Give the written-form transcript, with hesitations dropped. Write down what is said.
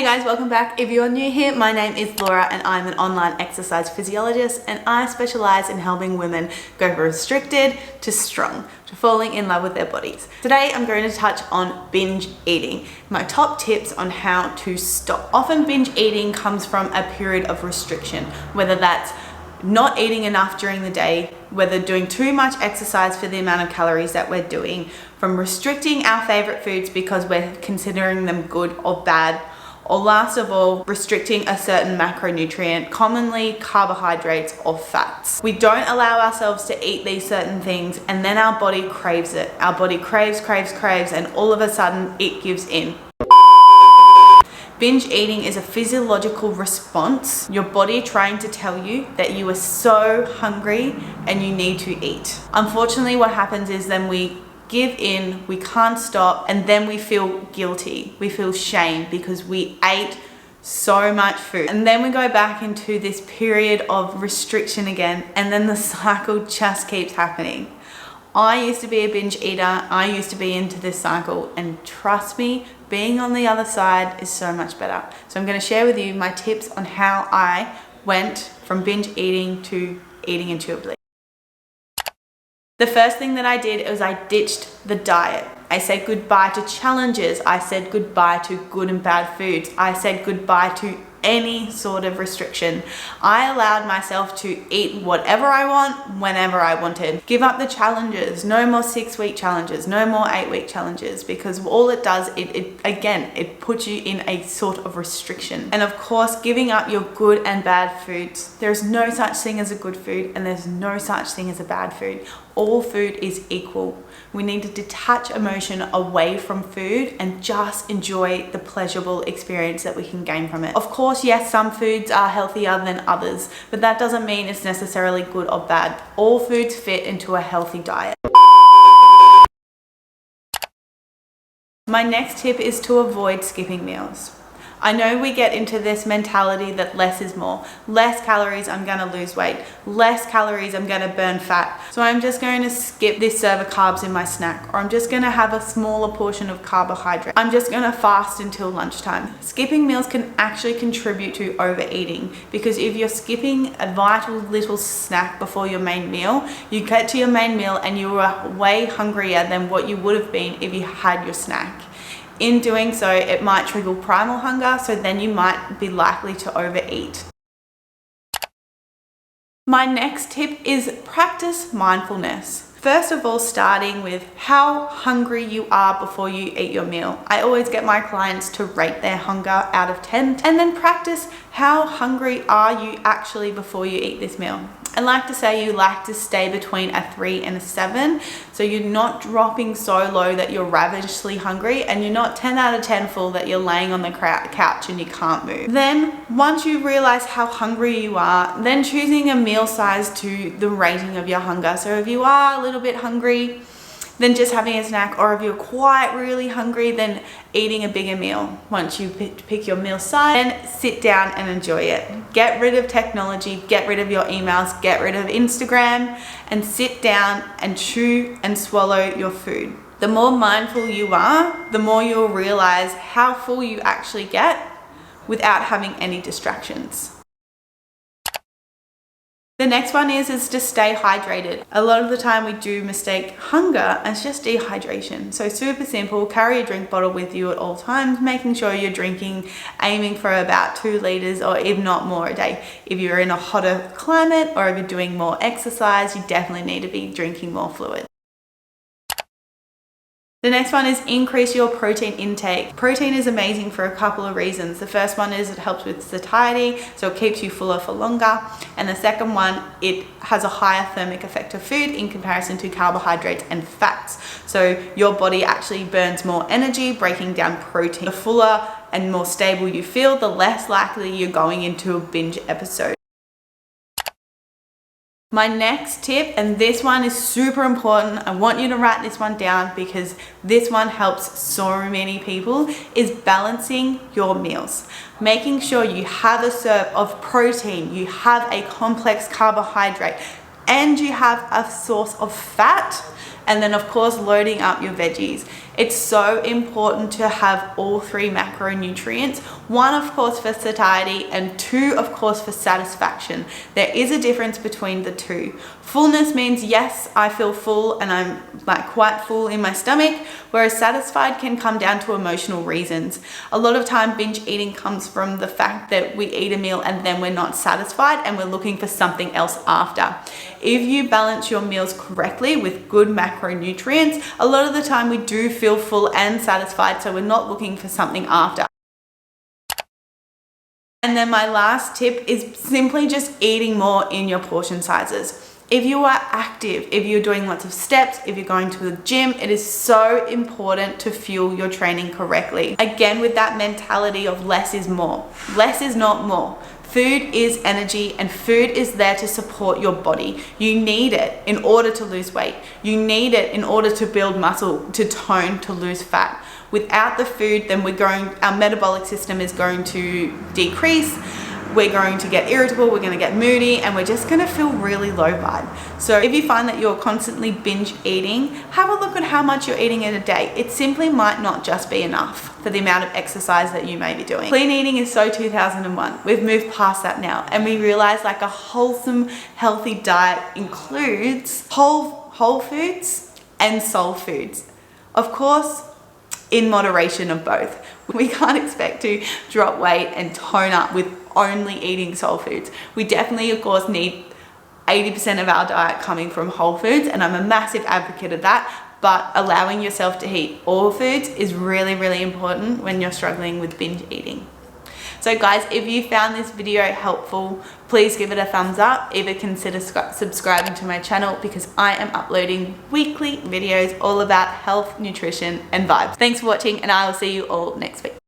Hey guys, welcome back. If you're new here, my name is Laura and I'm an online exercise physiologist and I specialize in helping women go from restricted to strong, to falling in love with their bodies. Today I'm going to touch on binge eating, my top tips on how to stop. Often binge eating comes from a period of restriction, whether that's not eating enough during the day, whether doing too much exercise for the amount of calories that we're doing, from restricting our favorite foods because we're considering them good or bad, or last of all, restricting a certain macronutrient, commonly carbohydrates or fats. We don't allow ourselves to eat these certain things and then our body craves it. Our body craves, and all of a sudden it gives in. Binge eating is a physiological response, your body trying to tell you that you are so hungry and you need to eat. Unfortunately, what happens is then we give in, we can't stop, and then we feel guilty. We feel shame because we ate so much food. And then we go back into this period of restriction again, and then the cycle just keeps happening. I used to be a binge eater. I used to be into this cycle, and trust me, being on the other side is so much better. So I'm going to share with you my tips on how I went from binge eating to eating intuitively. The first thing that I did was I ditched the diet. I said goodbye to challenges. I said goodbye to good and bad foods. I said goodbye to any sort of restriction. I allowed myself to eat whatever I want, whenever I wanted. Give up the challenges. No more 6-week challenges. No more 8-week challenges, because all it does, it puts you in a sort of restriction. And of course, giving up your good and bad foods. There's no such thing as a good food and there's no such thing as a bad food. All food is equal. We need to detach emotion away from food and just enjoy the pleasurable experience that we can gain from it. Of course, yes, some foods are healthier than others, but that doesn't mean it's necessarily good or bad. All foods fit into a healthy diet. My next tip is to avoid skipping meals. I know we get into this mentality that less is more. Less calories, I'm gonna lose weight. Less calories, I'm gonna burn fat. So I'm just going to skip this serve of carbs in my snack, or I'm just gonna have a smaller portion of carbohydrate. I'm just gonna fast until lunchtime. Skipping meals can actually contribute to overeating, because if you're skipping a vital little snack before your main meal, you get to your main meal and you are way hungrier than what you would have been if you had your snack. In doing so, it might trigger primal hunger, so then you might be likely to overeat. My next tip is practice mindfulness. First of all, starting with how hungry you are before you eat your meal. I always get my clients to rate their hunger out of 10 and then practice how hungry are you actually before you eat this meal. I like to say you like to stay between a 3 and a 7, so you're not dropping so low that you're ravenously hungry, and you're not 10 out of 10 full that you're laying on the couch and you can't move. Then once you realize how hungry you are, then choosing a meal size to the rating of your hunger. So if you are a little bit hungry, then just having a snack, or if you're quite really hungry, then eating a bigger meal. Once you pick your meal size, then sit down and enjoy it. Get rid of technology, get rid of your emails, get rid of Instagram, and sit down and chew and swallow your food. The more mindful you are, the more you'll realize how full you actually get without having any distractions. The next one is to stay hydrated. A lot of the time we do mistake hunger as just dehydration. So super simple, carry a drink bottle with you at all times, making sure you're drinking, aiming for about 2 liters or if not more a day. If you're in a hotter climate or if you're doing more exercise, you definitely need to be drinking more fluid. The next one is increase your protein intake. Protein is amazing for a couple of reasons. The first one is it helps with satiety, so it keeps you fuller for longer. And the second one, it has a higher thermic effect of food in comparison to carbohydrates and fats. So your body actually burns more energy breaking down protein. The fuller and more stable you feel, the less likely you're going into a binge episode. My next tip, and this one is super important, I want you to write this one down because this one helps so many people, is balancing your meals. Making sure you have a serve of protein, you have a complex carbohydrate, and you have a source of fat, and then of course loading up your veggies. It's so important to have all 3 macronutrients. 1, of course, for satiety, and 2, of course, for satisfaction. There is a difference between the 2. Fullness means, yes, I feel full and I'm like quite full in my stomach, whereas satisfied can come down to emotional reasons. A lot of time binge eating comes from the fact that we eat a meal and then we're not satisfied and we're looking for something else after. If you balance your meals correctly with good macronutrients, a lot of the time we do feel full and satisfied, so we're not looking for something after. And then my last tip is simply just eating more in your portion sizes. If you are active, if you're doing lots of steps, if you're going to the gym, it is so important to fuel your training correctly. Again, with that mentality of less is more. Less is not more. Food is energy, and food is there to support your body. You need it in order to lose weight. You need it in order to build muscle, to tone, to lose fat. Without the food, then our metabolic system is going to decrease. We're going to get irritable, we're going to get moody, and we're just going to feel really low vibe. So if you find that you're constantly binge eating, have a look at how much you're eating in a day. It simply might not just be enough for the amount of exercise that you may be doing. Clean eating is so 2001. We've moved past that now, and we realize like a wholesome, healthy diet includes whole foods and soul foods. Of course, in moderation of both. We can't expect to drop weight and tone up with only eating soul foods. We definitely, of course, need 80% of our diet coming from whole foods, and I'm a massive advocate of that, but allowing yourself to eat all foods is really, really important when you're struggling with binge eating. So guys, if you found this video helpful, please give it a thumbs up. Either consider subscribing to my channel, because I am uploading weekly videos all about health, nutrition, and vibes. Thanks for watching, and I will see you all next week.